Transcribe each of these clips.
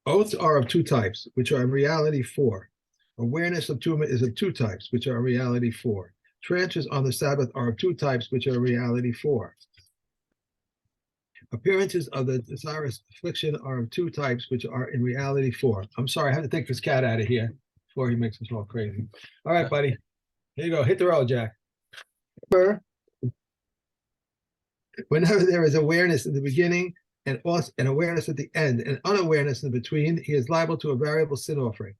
Oaths are of two types, which are in reality four. Awareness of Tuma is of two types, which are in reality four. Trances on the Sabbath are of two types, which are in reality four. Appearances of the desirous affliction are of two types, which are in reality four. I'm sorry, I have to take this cat out of here before he makes us all crazy. All right, buddy. Here you go. Hit the road, Jack. Whenever there is awareness in the beginning and also an awareness at the end and unawareness in between, he is liable to a variable sin offering.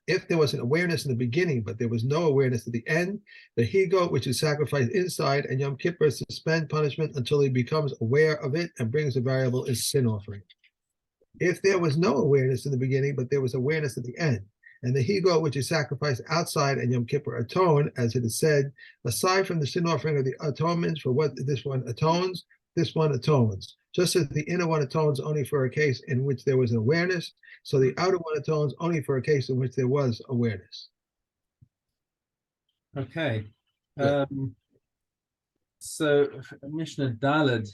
If there was an awareness in the beginning, but there was no awareness at the end, the he-goat, which is sacrificed inside, and Yom Kippur suspend punishment until he becomes aware of it and brings a variable is sin offering. If there was no awareness in the beginning, but there was awareness at the end, and the he-goat, which is sacrificed outside, and Yom Kippur atone, as it is said, aside from the sin offering of the atonements for what this one atones, this one atones. Just as the inner one atones only for a case in which there was an awareness, so the outer one atones only for a case in which there was awareness. Okay. So Mishnah Daled.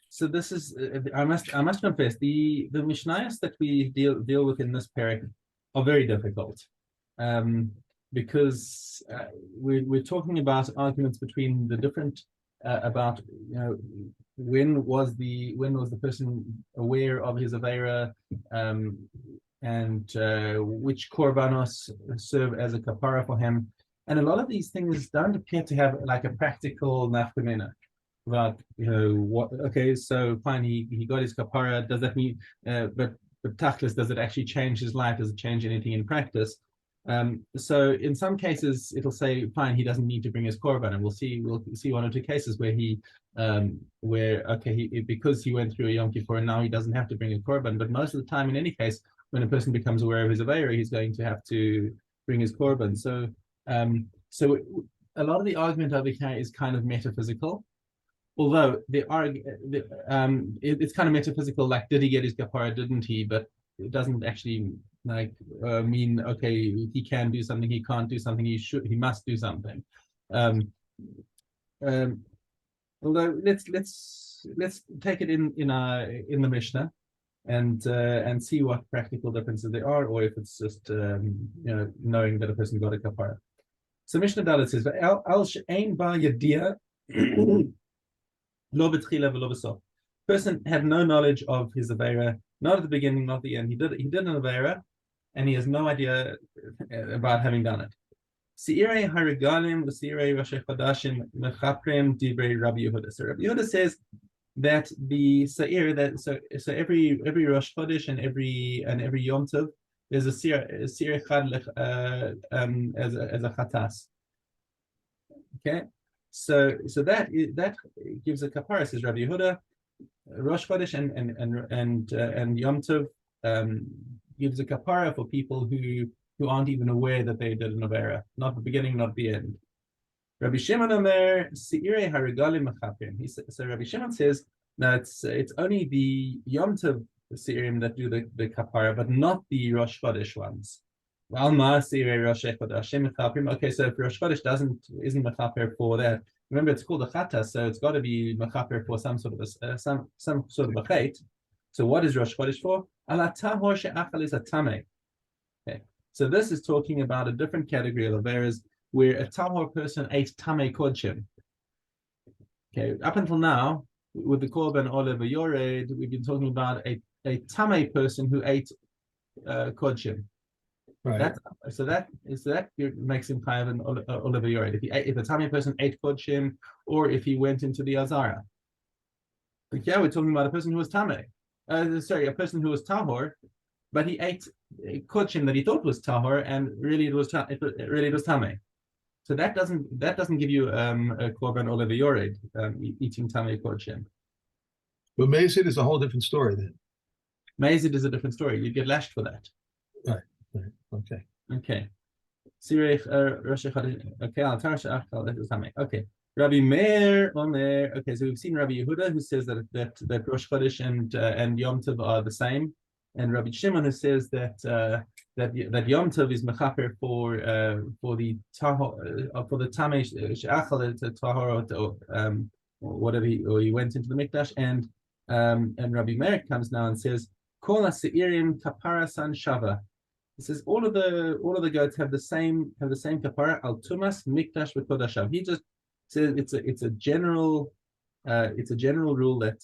So this is I must confess the Mishnayos that we deal with in this parak are very difficult, because we're talking about arguments between the different about when was the person aware of his avera, and which korbanos serve as a kapara for him, and a lot of these things don't appear to have like a practical nafkamina. About what? Okay, so fine, he got his kapara. Does that mean? But tachlis, does it actually change his life? Does it change anything in practice? So in some cases it'll say fine, he doesn't need to bring his korban, and we'll see one or two cases where because he went through a Yom Kippur and now he doesn't have to bring a korban. But most of the time, in any case, when a person becomes aware of his avera, he's going to have to bring his korban. So a lot of the argument over here is kind of metaphysical. Although it's kind of metaphysical, like did he get his kapara, didn't he? But it doesn't actually mean okay, he can do something, he can't do something, he must do something. Although let's take it in the Mishnah and see what practical differences there are, or if it's just knowing that a person got a kapara. So Mishnah Dalet says, "Al she'ein ba yadia." Person had no knowledge of his avera, not at the beginning, not at the end. He did an avera, and he has no idea about having done it. Seirei harigalim v'seirei Rosh Chodashim mechaprem divrei Rabbi Yehuda. So Rabbi Yehuda says that the seir, that so every Rosh Chodesh and every Yom Tov, there's a seir chad as a chatas. Okay. So that gives a kapara, says Rabbi Yehuda. Rosh Chodesh and Yom Tov gives a kapara for people who aren't even aware that they did an avera, not the beginning, not the end. Rabbi Shimon Omer Seirei Harigalim Mechapim. So Rabbi Shimon says that it's only the Yom Tov Seirim that do the kapara, but not the Rosh Chodesh ones. Okay, so if Rosh Chodesh isn't mechaper for that, remember it's called a chata, so it's got to be mechaper for some sort of a chait. So what is Rosh Chodesh for? Ala tahor she'achal is a tameh. Okay, so this is talking about a different category of averas where a tahor person ate tameh kodshim. Okay, up until now with the korban oliver yored, we've been talking about a tameh person who ate kodshim. Right. That makes him kind of an oliver yored. If a tamei person ate kodshim, or if he went into the azara. But yeah, we're talking about a person who was tamei. A person who was tahor, but he ate kodshim that he thought was tahor, and really it was tamei. So that doesn't give you a korban oliver yored, eating tamei kodshim. But Mazid is a whole different story then. Mazid is a different story. You get lashed for that. Right. Okay. Okay. Okay. Rabbi Meir Omer. Okay, so we've seen Rabbi Yehuda who says that Rosh Chodesh and Yom Tov are the same, and Rabbi Shimon who says that Yom Tov is mechaper for the tahor for the tamei she'achal tahor or whatever he went into the mikdash, and Rabbi Meir comes now and says Kol ha'seirim kapara san shava. It says all of the goats have the same kapara al tumas mikdash v'kodashav. He just says it's a general rule that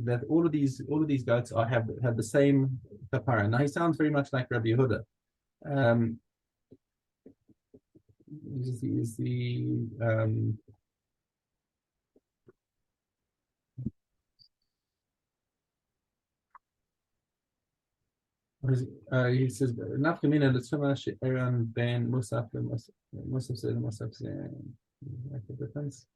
that all of these goats have the same kapara. Now he sounds very much like Rabbi Yehuda. Is the he says nafkamina l'tzuma she'eran ben musaf musaf said musaf said like the difference.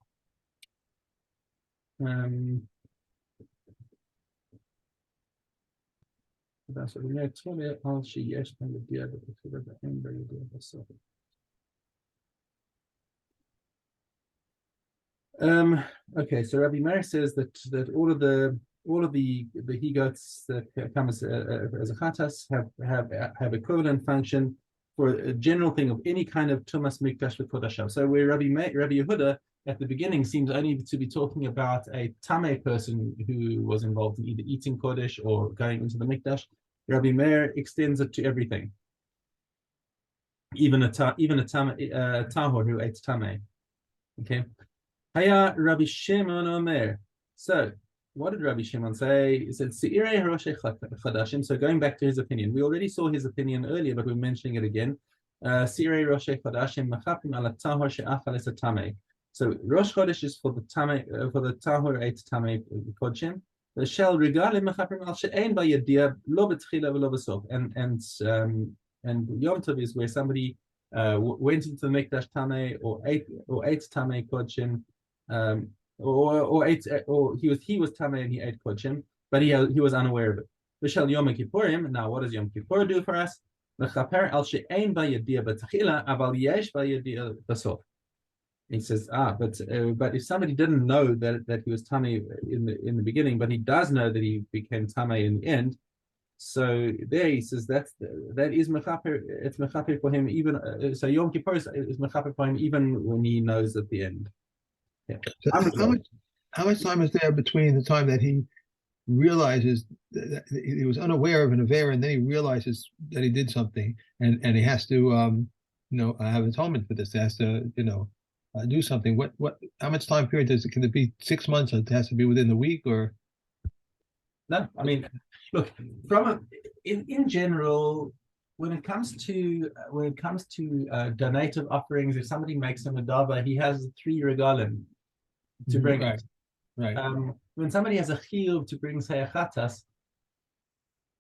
That's what we know. Tole al sheyesh ben l'dia b'kutubah b'hem b'yudah b'sof. Okay, so Rabbi Meir says that all of the he goats that come as a chatas have equivalent function for a general thing of any kind of tumas mikdash v'kodashav. So where Rabbi Yehuda at the beginning seems only to be talking about a tameh person who was involved in either eating kodesh or going into the mikdash, Rabbi Meir extends it to everything, even a tahor who ate tameh. Okay. Haya Rabbi Shimon Omer. So, what did Rabbi Shimon say? He said, Seirei Haroshe Chadashim. So, going back to his opinion, we already saw his opinion earlier, but we're mentioning it again. Seirei Haroshe Chadashim Machapim ala Tahor she'achal es tameh. So, Rosh Chodesh is for the tameh, for the Tahor ate tameh kodshim. The shel regalim machapim al she'ein ba'yedia lo b'tchila v'lo b'sof. And Yom Tov is where somebody went into the Mikdash tameh or ate tameh kodshim. Or he was tamei and he ate kodshim, but he was unaware of it. V'shel Yom Kippurim. Now, what does Yom Kippur do for us? L'chaper al she'ein ba'yedia b'tchila aval yesh ba'yedia b'sof. He says, but if somebody didn't know that he was tamei in the beginning, but he does know that he became tamei in the end, so there he says that is mechaper. It's mechaper for him even. So Yom Kippur is mechaper for him even when he knows at the end. Yeah. So how much time is there between the time that he realizes that he was unaware of an affair and then he realizes that he did something and he has to have atonement for this? He has to do something. How much time period can it be? 6 months, or it has to be within the week, or? No, I mean, look, in general, when it comes to donative offerings, if somebody makes a medava, he has 3 regalim to bring. Right. When somebody has a chiyuv to bring sayachatas,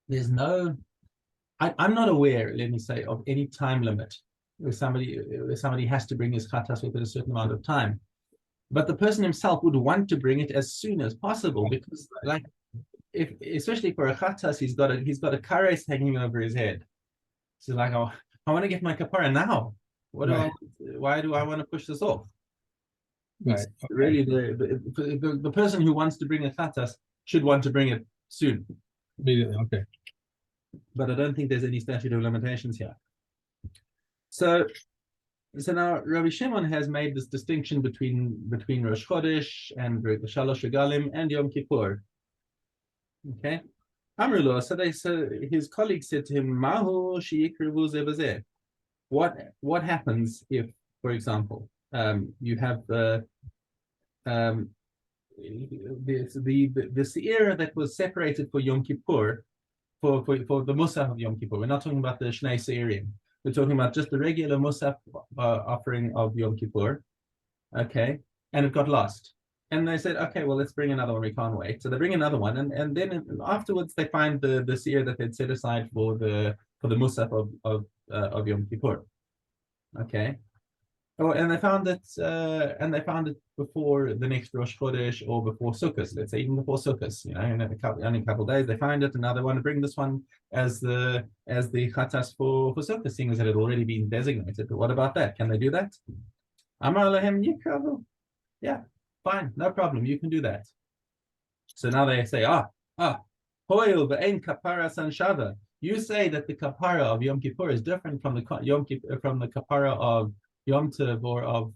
there's no. I'm not aware, let me say, of any time limit where somebody has to bring his chatas within a certain amount of time. But the person himself would want to bring it as soon as possible because, like, especially for a chatas, he's got a kares hanging over his head. So like, oh, I want to get my kapara now. Why do I want to push this off? Right. Okay. Really, the person who wants to bring a chatas should want to bring it soon. Immediately, okay. But I don't think there's any statute of limitations here. So now Rabbi Shimon has made this distinction between Rosh Chodesh and Shalosh Regalim and Yom Kippur. Okay. Amrullah, so his colleague said to him, Mahu sheyikrivu ze b'zeh. What happens if, for example, you have the seir that was separated for Yom Kippur, for the Musaf of Yom Kippur. We're not talking about the Shnei Seirim. We're talking about just the regular Musaf offering of Yom Kippur. Okay, and it got lost. And they said, okay, well, let's bring another one. We can't wait. So they bring another one, and then afterwards they find the seir that they'd set aside for the Musaf of Yom Kippur. Okay. Oh, and they found it before the next Rosh Chodesh or before Sukkot. Let's say even before Sukkot. In only a couple of days they find it, and now they want to bring this one as the chatas for Sukkot, seeing as it had already been designated. But what about that? Can they do that? Amar Lahem Yikavu. Yeah, fine, no problem. You can do that. So now they say, Hoil ve'ein kapara san shava. You say that the kapara of Yom Kippur is different from the kapara of Yom Tov or of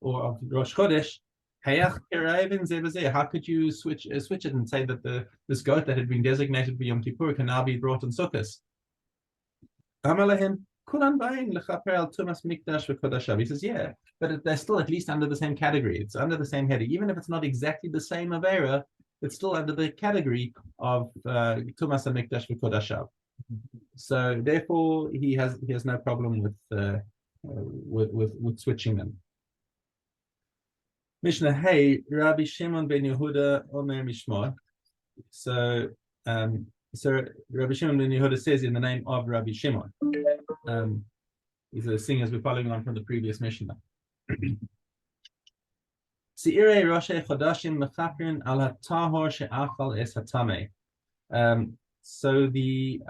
Rosh Chodesh. How could you switch it and say that this goat that had been designated for Yom Kippur can now be brought in Sukkot? He says, yeah, but they're still at least under the same category. It's under the same heading, even if it's not exactly the same avera. It's still under the category of Tumas Hamikdash v'Kodashav. So therefore, he has no problem with switching them. Mishna, hey, Rabbi Shimon ben Yehuda Omer Mishmor. So Rabbi Shimon ben Yehuda says in the name of Rabbi Shimon. These are the singers we're following on from the previous Mishnah. Seirei Roshei Chodashim mechaprin al hatahor she'achal es hatame. So the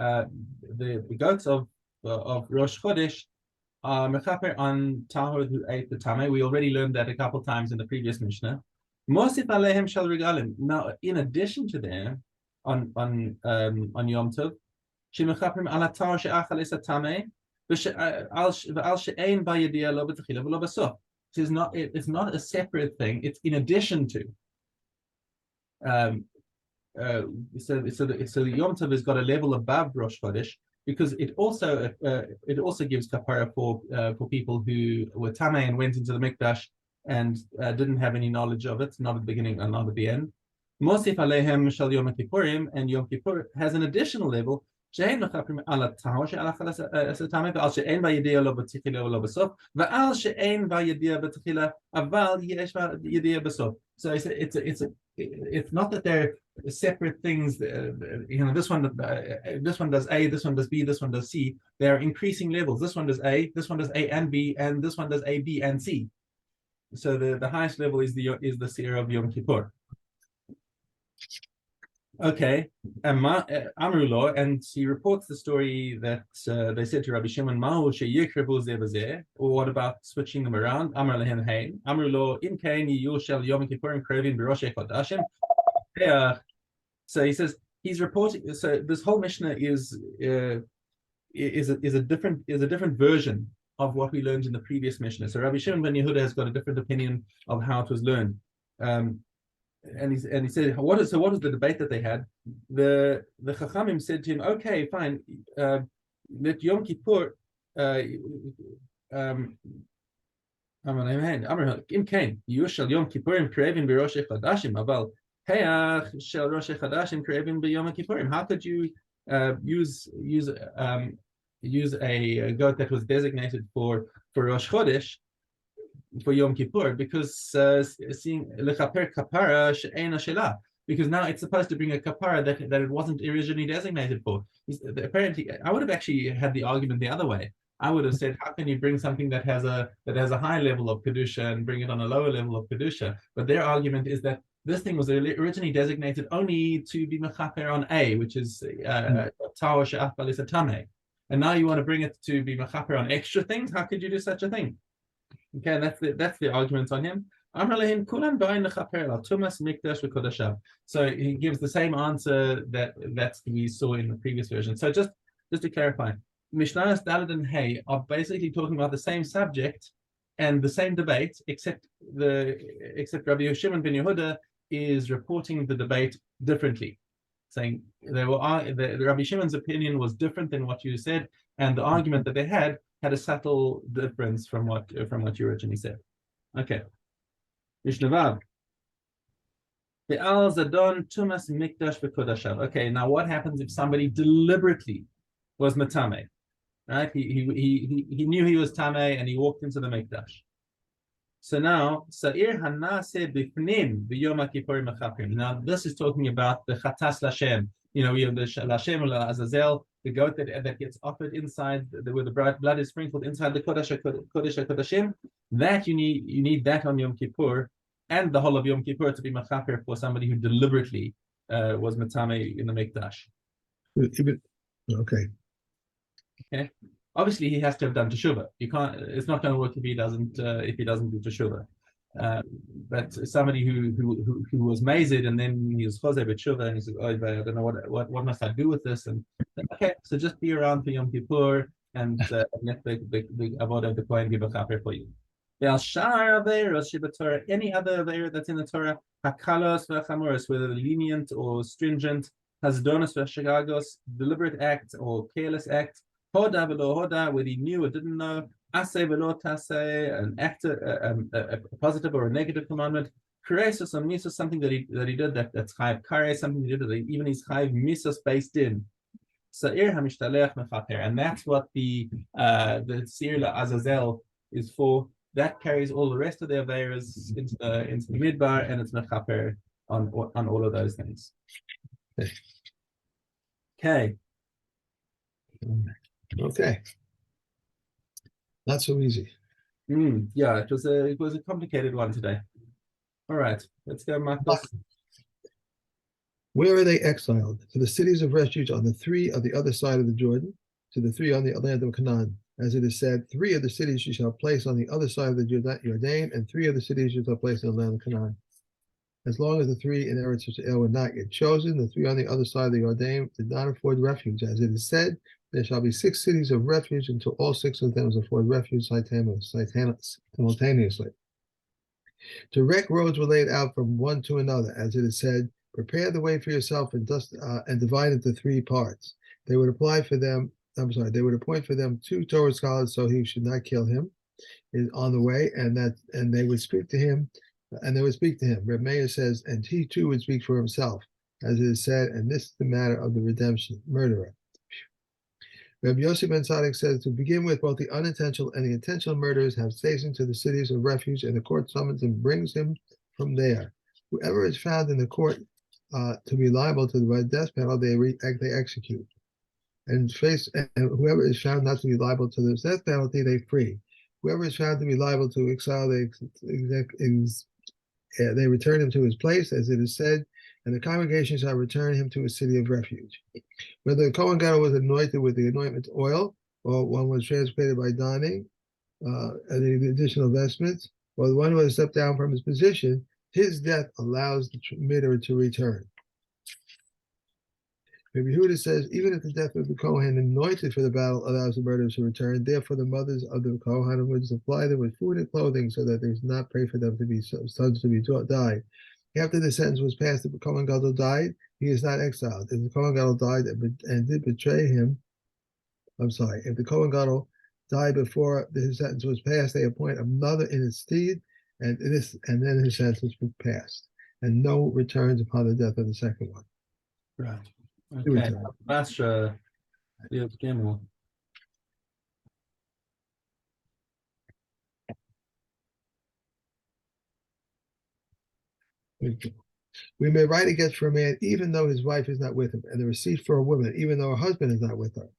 goats of Rosh Chodesh are mechaper on tahor who ate the tame. We already learned that a couple times in the previous Mishnah. Mosif alehem shel regalim. Now, in addition to them, on Yom Tov, shemechaprim al hatahor she'achal es hatame. It's not a separate thing. It's in addition to. So the Yom Tov has got a level above Rosh Chodesh because it also gives kapara for people who were tamei and went into the mikdash and didn't have any knowledge of it, not at the beginning and not at the end. Mosif alehem shal Yom Kippurim, and Yom Kippur has an additional level. שאין מכפרים על הטהור שהלכה לטמא ועל שאין בה ידיעה לא בתחילה ולא בסוף ועל שאין בה ידיעה בתחילה אבל יש בה ידיעה בסוף. So it's not that they're separate things. This one does A, this one does B, this one does C. They're increasing levels. This one does A, this one does A and B, and this one does A, B, and C. So the highest level is the Seir of Yom Kippur. Okay, Amrulo, and he reports the story that they said to Rabbi Shimon, or what about switching them around? Amr lehem hein. Amrulo, in kain yiyul shel Yom Kippurim krevin b'roshei chodashim. So he says he's reporting. So this whole Mishnah is a different version of what we learned in the previous Mishnah. So Rabbi Shimon ben Yehuda has got a different opinion of how it was learned. And he said, what is the debate that they had? The Chachamim said to him, okay, fine, let Yom Kippur im kain yushal Yom Kippurim krevin b'roshei chodashim aval heach shel roshei chodashim krevin b'Yom Kippurim. How could you use a goat that was designated for Rosh Chodesh for Yom Kippur, because seeing lechaper kapara she'ena shelah, because now it's supposed to bring a kapara that it wasn't originally designated for. Apparently, I would have actually had the argument the other way. I would have said, how can you bring something that has a high level of kedusha and bring it on a lower level of kedusha? But their argument is that this thing was originally designated only to be mechaper on A, which is tawar she'achal is a tameh, and now you want to bring it to be mechaper on extra things. How could you do such a thing? Okay, that's the argument on him. So he gives the same answer that we saw in the previous version. So just to clarify, Mishnah's Daled and Hay are basically talking about the same subject and the same debate, except Rabbi Shimon ben Yehuda is reporting the debate differently, saying the Rabbi Shimon's opinion was different than what you said, and the argument that they had a subtle difference from what you originally said. Okay. Mishnah Vav. Be'al zadon tumas mikdash v'kodashav. Okay, now what happens if somebody deliberately was matame? Right? He knew he was tameh and he walked into the mikdash. So now, Sa'ir Hanase Bifnim B'Yom Kippurim Mechaprim. Now this is talking about the Chatas Lashem. We have the Lashem or Azazel, the goat that gets offered inside, where the blood is sprinkled inside the Kodesh HaKodashim. That you need that on Yom Kippur and the whole of Yom Kippur to be Mechaper for somebody who deliberately was Matame in the Mikdash. Okay. Okay. Obviously, he has to have done teshuvah. You can't. It's not going to work if he doesn't do teshuvah. But somebody who was mazed and then he was chozeh b'teshuvah and he says, "Oh, I don't know what must I do with this?" And okay, so just be around for Yom Kippur and let the avodah of the kohen give a chaper for you. Ve'al shar averos shebetorah, any other avera that's in the Torah, hakalos v'chamoros, whether lenient or stringent, hasdonos v'shagagos, deliberate act or careless act, hoda v'lo hoda, whether he knew or didn't know, aseh v'lo taseh, an act, a positive or a negative commandment, karesos or misos, something that he did that's chayiv kares, something he did that even he's chayiv misos based in. Sa'ir hamishtalech mechaper, and that's what the Seir Azazel is for. That carries all the rest of the averas into the midbar, and it's mechaper on all of those things. Okay. Okay. Not so easy. Yeah, it was a complicated one today. All right, let's go, Marcos. Where are they exiled? To the cities of refuge on the three of the other side of the Jordan, to the three on the land of Canaan. As it is said, 3 of the cities you shall place on the other side of the Jordan, and 3 of the cities you shall place in the land of Canaan. As long as the 3 in Eretz Yisrael were not yet chosen, the 3 on the other side of the Jordan did not afford refuge. As it is said, there shall be 6 cities of refuge until all 6 of them afford refuge simultaneously. Direct roads were laid out from one to another, as it is said, prepare the way for yourself and divide into 3 parts. They would appoint for them 2 Torah scholars so he should not kill him on the way, and they would speak to him, Reb Meir says, and he too would speak for himself, as it is said, and this is the matter of the redemption, murderer. Reb Yossi ben Tzadok says, to begin with, both the unintentional and the intentional murderers have hastened to the cities of refuge, and the court summons and brings him from there. Whoever is found in the court to be liable to the death penalty, they execute. And whoever is found not to be liable to the death penalty, they free. Whoever is found to be liable to exile, they return him to his place, as it is said, and the congregation shall return him to a city of refuge. Whether the Kohen Gadol was anointed with the anointment oil, or one was transported by donning the additional vestments, or the one who has stepped down from his position, his death allows the mitter to return. Rabbi Yehuda says, even if the death of the Kohen anointed for the battle allows the murderers to return, therefore the mothers of the Kohen would supply them with food and clothing so that they should not pray for them to be sons to be died. After the sentence was passed, if the Kohen Gadol died, he is not exiled. If the Kohen Gadol died and did betray him, if the Kohen Gadol died before his sentence was passed, they appoint another in his stead, and then his sentence was passed, and no returns upon the death of the second one. Right. Okay. Basra, the Gimel. We may write against for a man even though his wife is not with him, and the receipt for a woman even though her husband is not with her,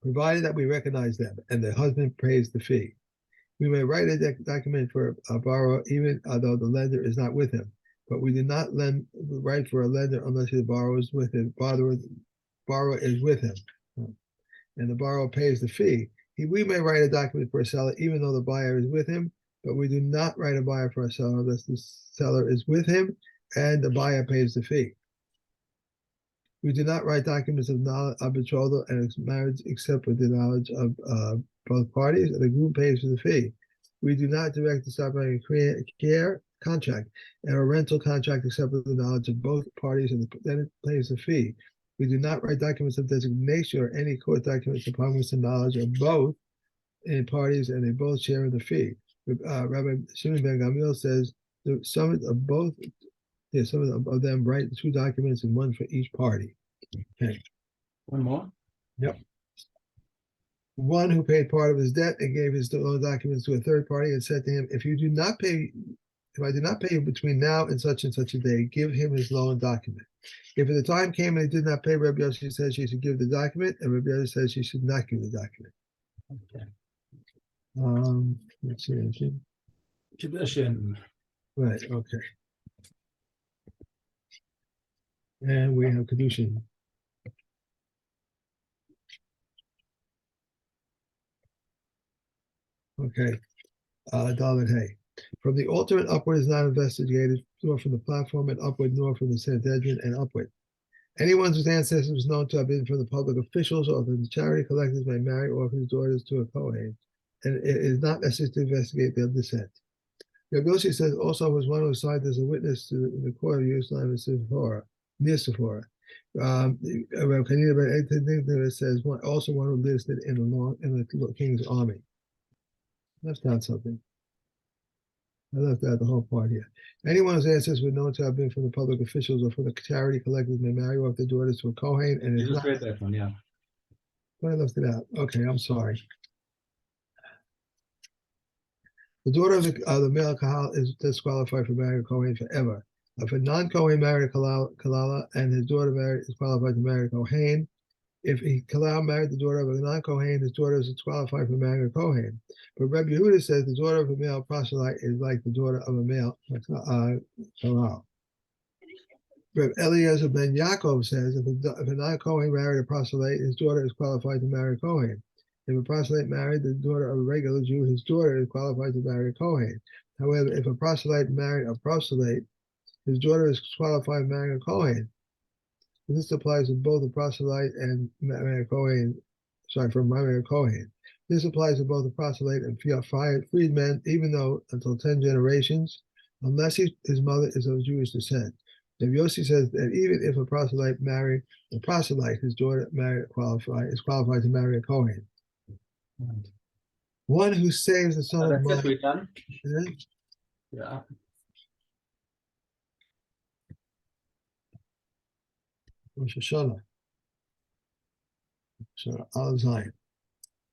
provided that we recognize them and the husband pays the fee. We may write a document for a borrower even though the lender is not with him, but we do not write for a lender unless the borrower is with him. Borrower is with him, and the borrower pays the fee. We may write a document for a seller even though the buyer is with him, but we do not write a buyer for a seller unless the seller is with him and the buyer pays the fee. We do not write documents of betrothal and marriage except with the knowledge of both parties, and the groom pays for the fee. We do not direct the stipulated care contract and a rental contract except with the knowledge of both parties, and then it pays the fee. We do not write documents of designation or any court documents upon which the knowledge of both parties and they both share in the fee. Rabbi Shimon ben Gamliel says some of them write 2 documents and 1 for each party. Okay. One more? Yep. One who paid part of his debt and gave his loan documents to a third party and said to him, if I do not pay you between now and such a day, give him his loan document. If at the time came and he did not pay, Rabbi Yossi says she should give the document, and Rabbi Yossi says she should not give the document. Okay. Let's see. Tradition. Right, okay. And we have Kedushin. Okay. David Hay. From the altar and upward is not investigated, nor from the platform and upward, nor from the Sanhedrin and upward. Anyone whose ancestors was known to have been from the public officials or from the charity collectors may marry or his daughters to a Kohen. and it is not necessary to investigate their descent. Rabbi Yossi says also was one who signed as a witness to the court of Jerusalem in Sephora, near Sephora. Rabbi Kanina says also one who listed in the king's army. Left out something. I left out the whole part here. Anyone whose ancestors were known to have been from the public officials or from the charity collectors may marry off their daughters to a Kohen, and You just read that one, yeah. I left it out. Okay, I'm sorry. The daughter of the male Kahal is disqualified for marrying a Kohen forever. If a non-Kohen married Kalala and his daughter is qualified to marry a Kohen, if Kalal married the daughter of a non-Kohen, his daughter is disqualified for marrying a Kohen. But Rabbi Yehuda says the daughter of a male proselyte is like the daughter of a male Kalal. Rabbi Eliezer ben Yaakov says if a non-Kohen married a proselyte, his daughter is qualified to marry a Kohen. If a proselyte married the daughter of a regular Jew, his daughter is qualified to marry a Kohen. However, if a proselyte married a proselyte, his daughter is qualified to marry a Kohen. This applies to both a proselyte and marry a Kohen. For marrying a Kohen. This applies to both a proselyte and freedmen, even though until 10 generations, unless his mother is of Jewish descent. If Yossi says that even if a proselyte married a proselyte, his daughter is qualified to marry a Kohen. Right. One who saves the son of That's man. it, we're done. Yeah. Rosh Hashanah. So Al Zion.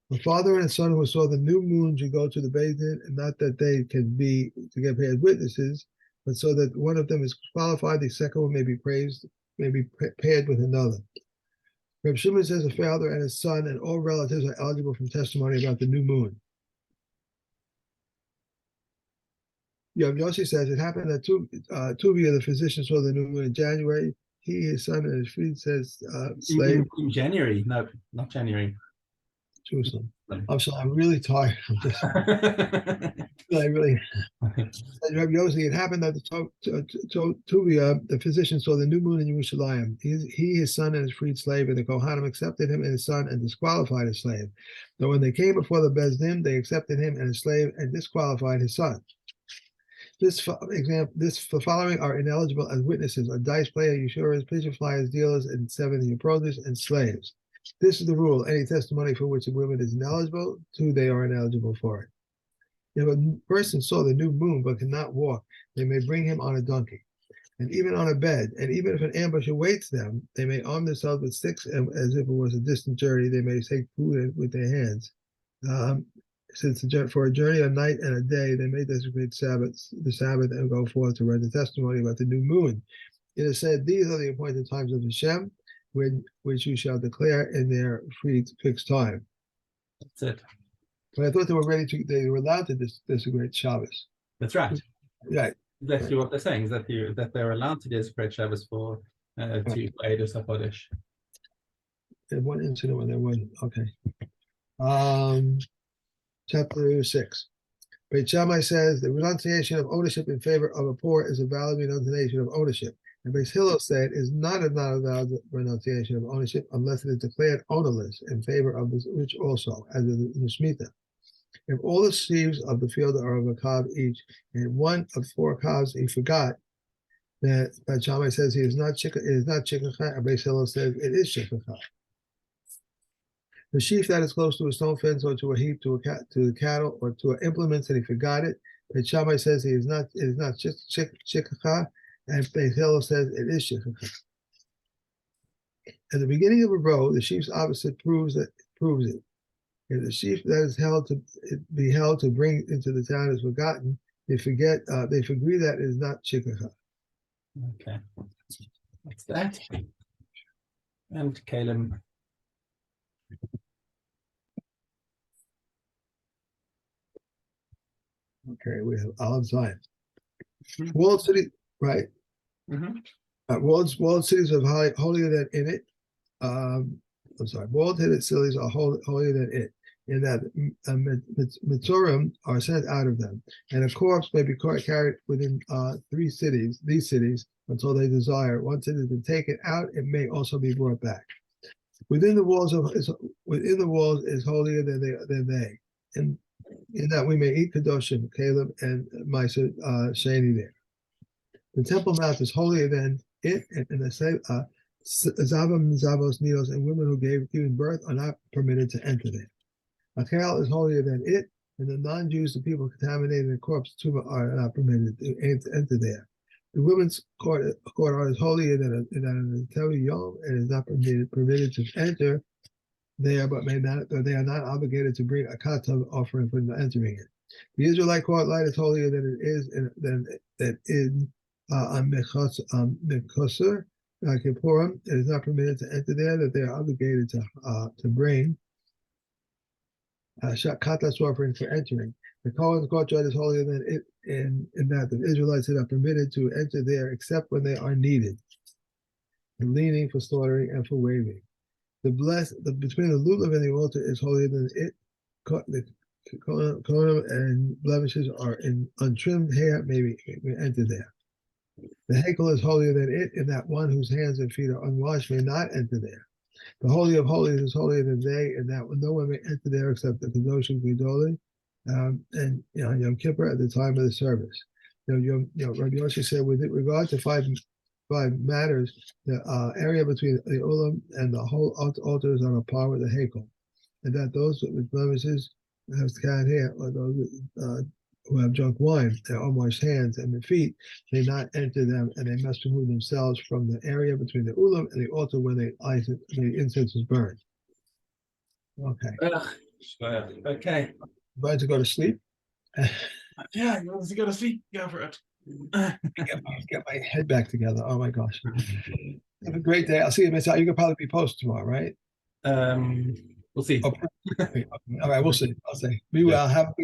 The father and son who saw the new moon should go to the Beis Din, and not that they can be to get paid witnesses, but so that one of them is qualified, the second one may be praised, may be paired with another. Reb Shimon says a father and his son and all relatives are eligible from testimony about the new moon. Rav Yossi says it happened that Tuvia, the physician, saw the new moon in January. He, his son, and his friend says slave. In January, no, not January. Jerusalem. I'm sorry, I'm really tired. I'm just, I really. Rabbi Yossi, it happened that Tuvia, the physician, saw the new moon in Yerushalayim. He, his son, and his freed slave, and the Kohanim accepted him and his son and disqualified his slave. But when they came before the Beis Din, they accepted him and his slave and disqualified his son. The following are ineligible as witnesses: a dice player, usurers, pigeon flyers, dealers, and 70 produce and slaves. This is the rule. Any testimony for which a woman is ineligible, they are ineligible for it. If a person saw the new moon but cannot walk, they may bring him on a donkey, and even on a bed. And even if an ambush awaits them, they may arm themselves with sticks, and as if it was a distant journey, they may take food with their hands. Since for a journey a night and a day, they may desecrate the Sabbath and go forth to render testimony about the new moon. It is said, these are the appointed times of Hashem, which you shall declare in their free fixed time. That's it. But I thought they were allowed to desecrate Shabbos. That's right. Right. Exactly what they're saying is that they're allowed to desecrate Shabbos for to aid us HaKodesh. In one incident when there wasn't. Okay. Chapter 6. Beit Shammai says the renunciation of ownership in favor of a poor is a valid renunciation of ownership. And Beis Hillel said is not a valid renunciation of ownership unless it is declared ownerless in favor of the rich also, as in the Shemitah. If all the sheaves of the field are of a cob each, and one of 4 cobs he forgot, then Beit Shammai says it is not shikacha, and Beis Hillel says it is shikacha. The sheaf that is close to a stone fence or to a heap to the cattle or to implements and he forgot it, Beit Shammai says it is not shikacha, and Beis Hillel says it is shikacha. At the beginning of a row, the sheaf's opposite proves it. If the sheaf that is held to bring into the town is forgotten, they agree that it is not shikacha. Okay, what's that? And Caleb. Okay, we have Al Zion. Walled city, right? Mm-hmm. Walled cities are holier than in it. Walled cities are holier than it, in that Mitzurim are sent out of them, and a corpse may be carried within these cities, until they desire. Once it has been taken out, it may also be brought back. Within the walls is holier than they. And in that we may eat Kedoshim, Caleb and Misa Shani there. The Temple Mount is holier than it, and the Zavam and Zavos needles and women who gave given birth are not permitted to enter there. Akel is holier than it, and the non-Jews, the people contaminated in corpse tumor, are not permitted to enter there. The women's court is holier than an Teli Yom, and is not permitted to enter there, but they are not obligated to bring a katav offering for entering it. The Israelite court light is holier than it is on Mechosar, Kippurim. It is not permitted to enter there, that they are obligated to bring katas offering for entering. The Kohen's courtyard is holier than it in that the Israelites are not permitted to enter there except when they are needed, and leaning for slaughtering and for waving. Between the lulav and the altar is holier than it. The Kohen and blemishes are in untrimmed hair may enter there. The Hekel is holier than it, in that one whose hands and feet are unwashed may not enter there. The Holy of Holies is holier than they, in that no one may enter there except the Kedoshim Gedoli, and Yom Kippur at the time of the service. Rabbi Yossi said, with regard to five matters, the area between the Ulam and the whole altar is on a par with the Hekel, and that those with blemishes have scattered hair, or those who have drunk wine, their unwashed hands and their feet, may not enter them, and they must remove themselves from the area between the ulam and the altar when the incense is burned. Okay. Okay. About to go to sleep? Yeah, you want to go to sleep? Go for it. Get my head back together. Oh my gosh. Have a great day. I'll see you, Miss. You could probably be post tomorrow, right? We'll see. Okay. All right, we'll see. I'll say. We will have a good